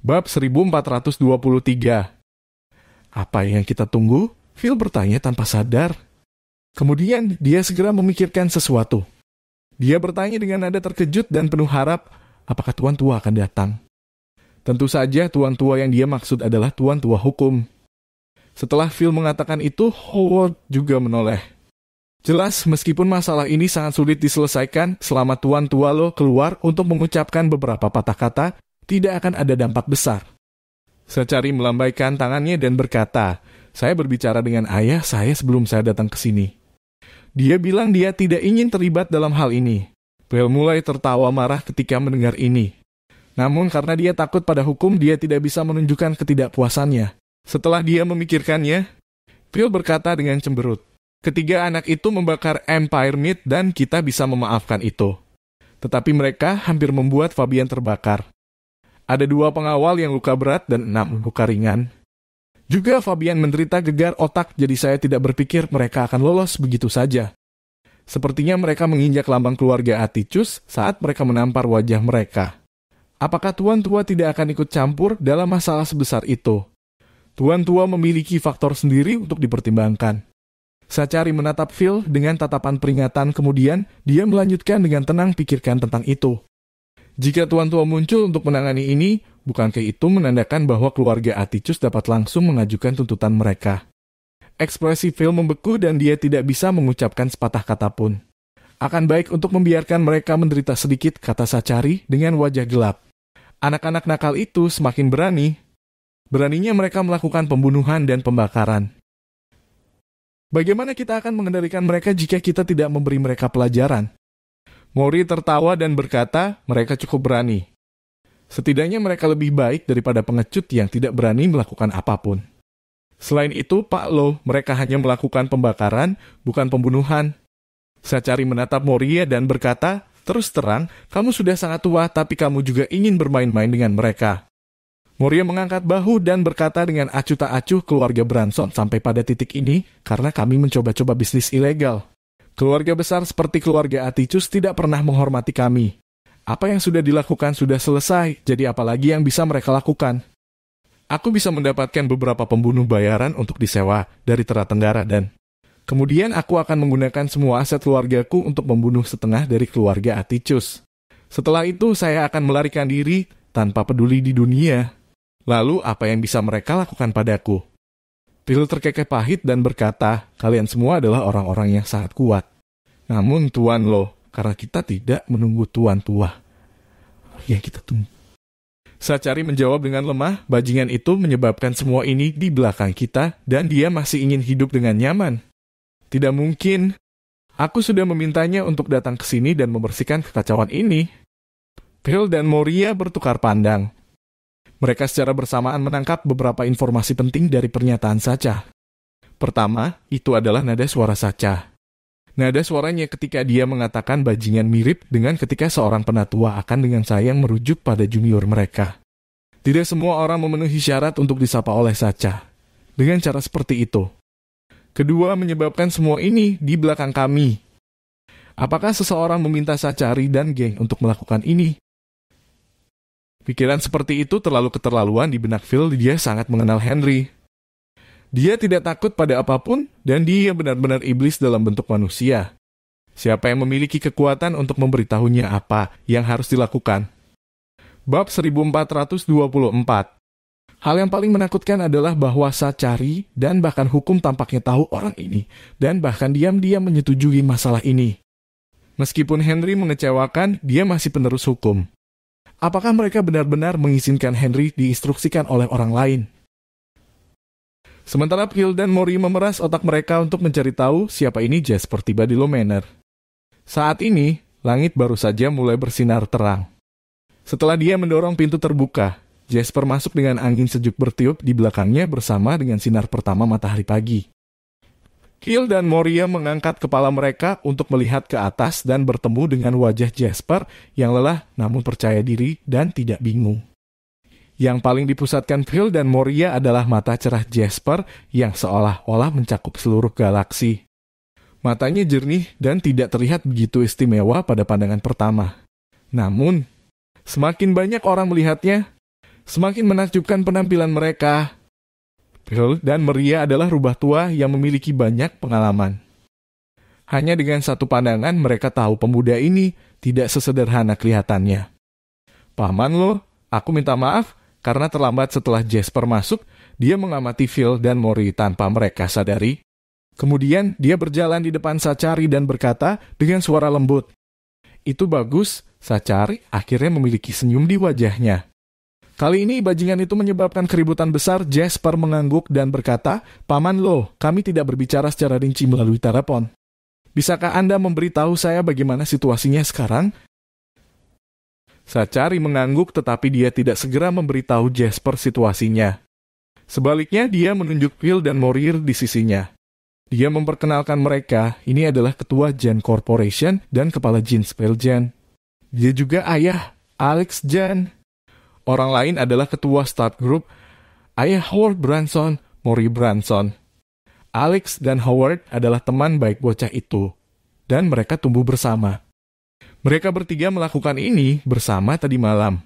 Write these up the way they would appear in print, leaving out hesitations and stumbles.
Bab 1423. Apa yang kita tunggu? Phil bertanya tanpa sadar. Kemudian dia segera memikirkan sesuatu. Dia bertanya dengan nada terkejut dan penuh harap, apakah Tuan Tua akan datang? Tentu saja Tuan Tua yang dia maksud adalah Tuan Tua Hukum. Setelah Phil mengatakan itu, Howard juga menoleh. Jelas, meskipun masalah ini sangat sulit diselesaikan, selama Tuan Tua lo keluar untuk mengucapkan beberapa patah kata, tidak akan ada dampak besar. Sachari melambaikan tangannya dan berkata, saya berbicara dengan ayah saya sebelum saya datang ke sini. Dia bilang dia tidak ingin terlibat dalam hal ini. Phil mulai tertawa marah ketika mendengar ini. Namun karena dia takut pada hukum, dia tidak bisa menunjukkan ketidakpuasannya. Setelah dia memikirkannya, Phil berkata dengan cemberut, ketiga anak itu membakar Empire Meat dan kita bisa memaafkan itu. Tetapi mereka hampir membuat Fabian terbakar. Ada 2 pengawal yang luka berat dan 6 luka ringan. Juga Fabian menderita gegar otak, jadi saya tidak berpikir mereka akan lolos begitu saja. Sepertinya mereka menginjak lambang keluarga Atticus saat mereka menampar wajah mereka. Apakah Tuan Tua tidak akan ikut campur dalam masalah sebesar itu? Tuan Tua memiliki faktor sendiri untuk dipertimbangkan. Sachari menatap Phil dengan tatapan peringatan, kemudian dia melanjutkan dengan tenang pikirkan tentang itu. Jika Tuan Tua muncul untuk menangani ini, bukankah itu menandakan bahwa keluarga Atticus dapat langsung mengajukan tuntutan mereka? Ekspresi Phil membeku dan dia tidak bisa mengucapkan sepatah kata pun. Akan baik untuk membiarkan mereka menderita sedikit, kata Sachari dengan wajah gelap. Anak-anak nakal itu semakin berani. Beraninya mereka melakukan pembunuhan dan pembakaran. Bagaimana kita akan mengendalikan mereka jika kita tidak memberi mereka pelajaran? Mori tertawa dan berkata, mereka cukup berani. Setidaknya mereka lebih baik daripada pengecut yang tidak berani melakukan apapun. Selain itu, Pak Lo, mereka hanya melakukan pembakaran, bukan pembunuhan. Sachari menatap Moria dan berkata, terus terang, kamu sudah sangat tua, tapi kamu juga ingin bermain-main dengan mereka. Moria mengangkat bahu dan berkata dengan acuh tak acuh, keluarga Branson sampai pada titik ini karena kami mencoba-coba bisnis ilegal. Keluarga besar seperti keluarga Atticus tidak pernah menghormati kami. Apa yang sudah dilakukan sudah selesai, jadi apalagi yang bisa mereka lakukan? Aku bisa mendapatkan beberapa pembunuh bayaran untuk disewa dari Tera Tenggara dan kemudian aku akan menggunakan semua aset keluargaku untuk membunuh setengah dari keluarga Atticus. Setelah itu saya akan melarikan diri tanpa peduli di dunia. Lalu apa yang bisa mereka lakukan padaku? Phil terkekeh pahit dan berkata, kalian semua adalah orang-orang yang sangat kuat. Namun Tuan Lo, karena kita tidak menunggu Tuan Tua. Ya kita tunggu. Sachari menjawab dengan lemah, bajingan itu menyebabkan semua ini di belakang kita dan dia masih ingin hidup dengan nyaman. Tidak mungkin. Aku sudah memintanya untuk datang ke sini dan membersihkan kekacauan ini. Phil dan Moria bertukar pandang. Mereka secara bersamaan menangkap beberapa informasi penting dari pernyataan Sacha. Pertama, itu adalah nada suara Sacha. Nada suaranya ketika dia mengatakan bajingan mirip dengan ketika seorang penatua akan dengan sayang merujuk pada junior mereka. Tidak semua orang memenuhi syarat untuk disapa oleh Sacha. Dengan cara seperti itu. Kedua, menyebabkan semua ini di belakang kami. Apakah seseorang meminta Sachari dan geng untuk melakukan ini? Pikiran seperti itu terlalu keterlaluan di benak Phil, dia sangat mengenal Henry. Dia tidak takut pada apapun, dan dia benar-benar iblis dalam bentuk manusia. Siapa yang memiliki kekuatan untuk memberitahunya apa yang harus dilakukan? Bab 1424. Hal yang paling menakutkan adalah bahwa Sachari dan bahkan hukum tampaknya tahu orang ini, dan bahkan diam-diam menyetujui masalah ini. Meskipun Henry mengecewakan, dia masih penerus hukum. Apakah mereka benar-benar mengizinkan Henry diinstruksikan oleh orang lain? Sementara Phil dan Mori memeras otak mereka untuk mencari tahu siapa ini Jasper tiba di Low Manor. Saat ini, langit baru saja mulai bersinar terang. Setelah dia mendorong pintu terbuka, Jasper masuk dengan angin sejuk bertiup di belakangnya bersama dengan sinar pertama matahari pagi. Phil dan Moria mengangkat kepala mereka untuk melihat ke atas dan bertemu dengan wajah Jasper yang lelah namun percaya diri dan tidak bingung. Yang paling dipusatkan Phil dan Moria adalah mata cerah Jasper yang seolah-olah mencakup seluruh galaksi. Matanya jernih dan tidak terlihat begitu istimewa pada pandangan pertama. Namun, semakin banyak orang melihatnya, Semakin menakjubkan penampilan mereka. Phil dan Maria adalah rubah tua yang memiliki banyak pengalaman. Hanya dengan satu pandangan mereka tahu pemuda ini tidak sesederhana kelihatannya. Paman lo, aku minta maaf karena terlambat setelah Jasper masuk, dia mengamati Phil dan Mori tanpa mereka sadari. Kemudian dia berjalan di depan Sachari dan berkata dengan suara lembut, "Itu bagus." Sachari akhirnya memiliki senyum di wajahnya. Kali ini bajingan itu menyebabkan keributan besar. Jasper mengangguk dan berkata, "Paman lo, kami tidak berbicara secara rinci melalui telepon. Bisakah Anda memberitahu saya bagaimana situasinya sekarang?" Sachari mengangguk tetapi dia tidak segera memberitahu Jasper situasinya. Sebaliknya dia menunjuk Phil dan Morir di sisinya. Dia memperkenalkan mereka, ini adalah ketua Jan Corporation dan kepala Jean Spelljan. Dia juga ayah, Alex Jan. Orang lain adalah ketua Start Group, ayah Howard Branson, Mori Branson. Alex dan Howard adalah teman baik bocah itu, dan mereka tumbuh bersama. Mereka bertiga melakukan ini bersama tadi malam.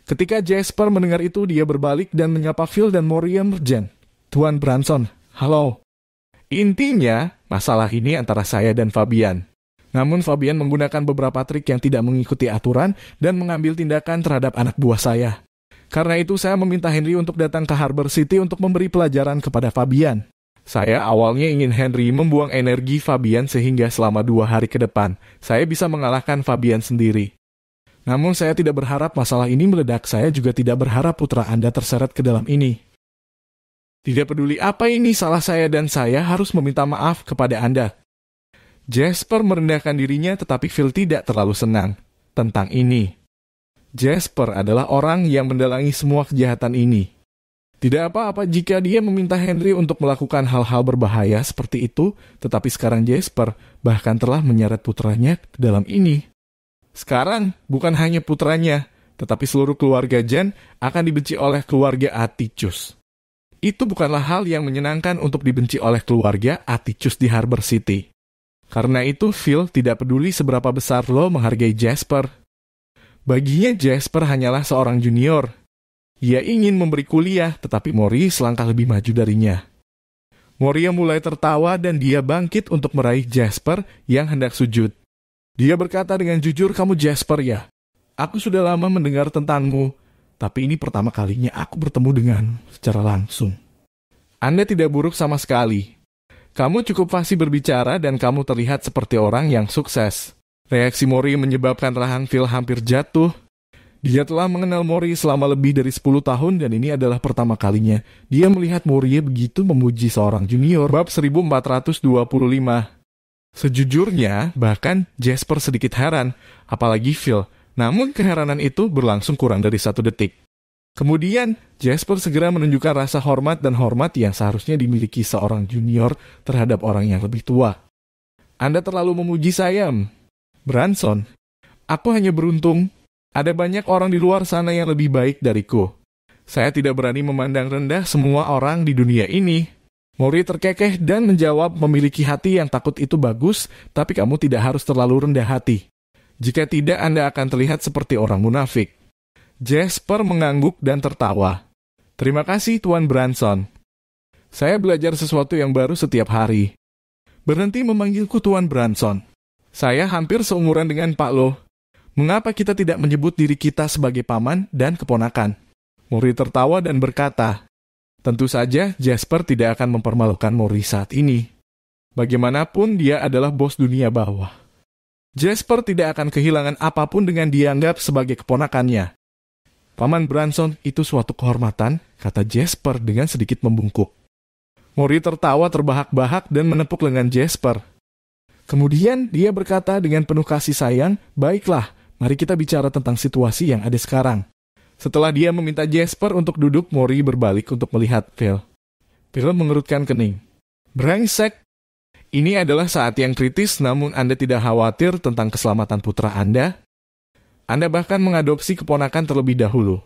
Ketika Jasper mendengar itu, dia berbalik dan menyapa Phil dan Moriam Jan. "Tuan Branson, halo." Intinya, masalah ini antara saya dan Fabian. Namun Fabian menggunakan beberapa trik yang tidak mengikuti aturan dan mengambil tindakan terhadap anak buah saya. Karena itu saya meminta Henry untuk datang ke Harbor City untuk memberi pelajaran kepada Fabian. Saya awalnya ingin Henry membuang energi Fabian sehingga selama 2 hari ke depan, saya bisa mengalahkan Fabian sendiri. Namun saya tidak berharap masalah ini meledak, saya juga tidak berharap putra Anda terseret ke dalam ini. Tidak peduli apa ini, salah saya dan saya harus meminta maaf kepada Anda. Jasper merendahkan dirinya tetapi Phil tidak terlalu senang tentang ini. Jasper adalah orang yang mendalangi semua kejahatan ini. Tidak apa-apa jika dia meminta Henry untuk melakukan hal-hal berbahaya seperti itu, tetapi sekarang Jasper bahkan telah menyeret putranya ke dalam ini. Sekarang bukan hanya putranya, tetapi seluruh keluarga Jan akan dibenci oleh keluarga Atticus. Itu bukanlah hal yang menyenangkan untuk dibenci oleh keluarga Atticus di Harbor City. Karena itu, Phil tidak peduli seberapa besar lo menghargai Jasper. Baginya Jasper hanyalah seorang junior. Ia ingin memberi kuliah, tetapi Mori selangkah lebih maju darinya. Moria mulai tertawa dan dia bangkit untuk meraih Jasper yang hendak sujud. Dia berkata dengan jujur, "Kamu Jasper ya? Aku sudah lama mendengar tentangmu, tapi ini pertama kalinya aku bertemu denganmu secara langsung. Anda tidak buruk sama sekali. Kamu cukup fasih berbicara dan kamu terlihat seperti orang yang sukses." Reaksi Mori menyebabkan rahang Phil hampir jatuh. Dia telah mengenal Mori selama lebih dari 10 tahun dan ini adalah pertama kalinya dia melihat Mori begitu memuji seorang junior. Bab 1425. Sejujurnya, bahkan Jasper sedikit heran, apalagi Phil. Namun keheranan itu berlangsung kurang dari 1 detik. Kemudian, Jasper segera menunjukkan rasa hormat dan hormat yang seharusnya dimiliki seorang junior terhadap orang yang lebih tua. "Anda terlalu memuji saya, Branson. Aku hanya beruntung. Ada banyak orang di luar sana yang lebih baik dariku. Saya tidak berani memandang rendah semua orang di dunia ini." Mori terkekeh dan menjawab, "Memiliki hati yang takut itu bagus, tapi kamu tidak harus terlalu rendah hati. Jika tidak, Anda akan terlihat seperti orang munafik." Jasper mengangguk dan tertawa. "Terima kasih, Tuan Branson. Saya belajar sesuatu yang baru setiap hari. Berhenti memanggilku Tuan Branson. Saya hampir seumuran dengan Pak Lo. Mengapa kita tidak menyebut diri kita sebagai paman dan keponakan?" Mori tertawa dan berkata, "Tentu saja Jasper tidak akan mempermalukan Mori saat ini. Bagaimanapun dia adalah bos dunia bawah. Jasper tidak akan kehilangan apapun dengan dianggap sebagai keponakannya." "Paman Branson, itu suatu kehormatan," kata Jasper dengan sedikit membungkuk. Mori tertawa terbahak-bahak dan menepuk lengan Jasper. Kemudian dia berkata dengan penuh kasih sayang, "Baiklah, mari kita bicara tentang situasi yang ada sekarang." Setelah dia meminta Jasper untuk duduk, Mori berbalik untuk melihat Phil. Phil mengerutkan kening. "Brengsek. Ini adalah saat yang kritis, namun Anda tidak khawatir tentang keselamatan putra Anda? Anda bahkan mengadopsi keponakan terlebih dahulu.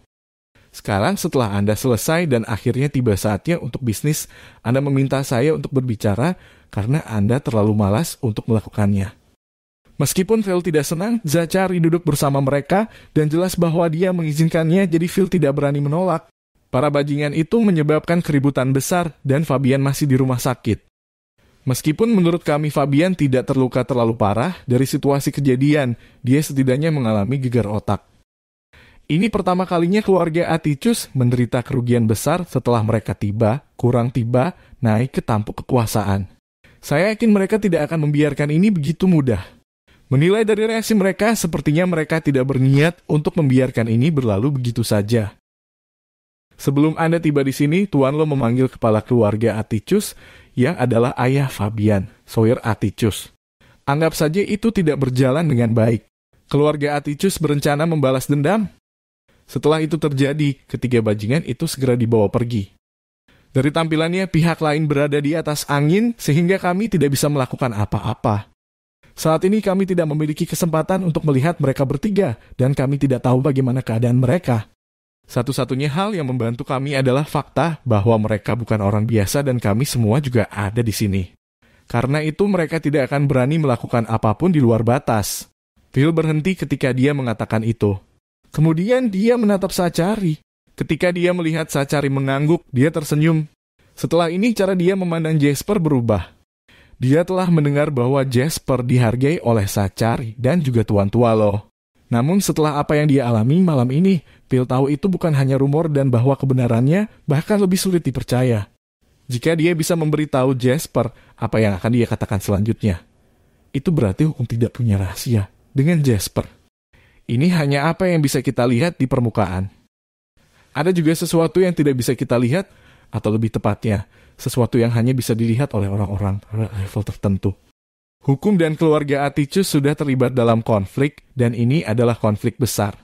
Sekarang setelah Anda selesai dan akhirnya tiba saatnya untuk bisnis, Anda meminta saya untuk berbicara karena Anda terlalu malas untuk melakukannya." Meskipun Phil tidak senang, Zachary duduk bersama mereka dan jelas bahwa dia mengizinkannya, jadi Phil tidak berani menolak. Para bajingan itu menyebabkan keributan besar dan Fabian masih di rumah sakit. Meskipun menurut kami Fabian tidak terluka terlalu parah, dari situasi kejadian, dia setidaknya mengalami gegar otak. Ini pertama kalinya keluarga Atticus menderita kerugian besar setelah mereka kurang tiba, naik ke tampuk kekuasaan. Saya yakin mereka tidak akan membiarkan ini begitu mudah. Menilai dari reaksi mereka, sepertinya mereka tidak berniat untuk membiarkan ini berlalu begitu saja. Sebelum Anda tiba di sini, Tuan Lo memanggil kepala keluarga Atticus, yang adalah ayah Fabian, Sawyer Atticus. Anggap saja itu tidak berjalan dengan baik. Keluarga Atticus berencana membalas dendam. Setelah itu terjadi, ketiga bajingan itu segera dibawa pergi. Dari tampilannya, pihak lain berada di atas angin, sehingga kami tidak bisa melakukan apa-apa. Saat ini kami tidak memiliki kesempatan untuk melihat mereka bertiga, dan kami tidak tahu bagaimana keadaan mereka. Satu-satunya hal yang membantu kami adalah fakta bahwa mereka bukan orang biasa dan kami semua juga ada di sini. Karena itu mereka tidak akan berani melakukan apapun di luar batas. Phil berhenti ketika dia mengatakan itu. Kemudian dia menatap Zachary. Ketika dia melihat Zachary mengangguk, dia tersenyum. Setelah ini cara dia memandang Jasper berubah. Dia telah mendengar bahwa Jasper dihargai oleh Zachary dan juga Tuan Tualo. Namun setelah apa yang dia alami malam ini, Phil tahu itu bukan hanya rumor dan bahwa kebenarannya bahkan lebih sulit dipercaya. Jika dia bisa memberitahu Jasper apa yang akan dia katakan selanjutnya, itu berarti hukum tidak punya rahasia dengan Jasper. Ini hanya apa yang bisa kita lihat di permukaan. Ada juga sesuatu yang tidak bisa kita lihat, atau lebih tepatnya, sesuatu yang hanya bisa dilihat oleh orang-orang pada level tertentu. Hukum dan keluarga Atticus sudah terlibat dalam konflik, dan ini adalah konflik besar.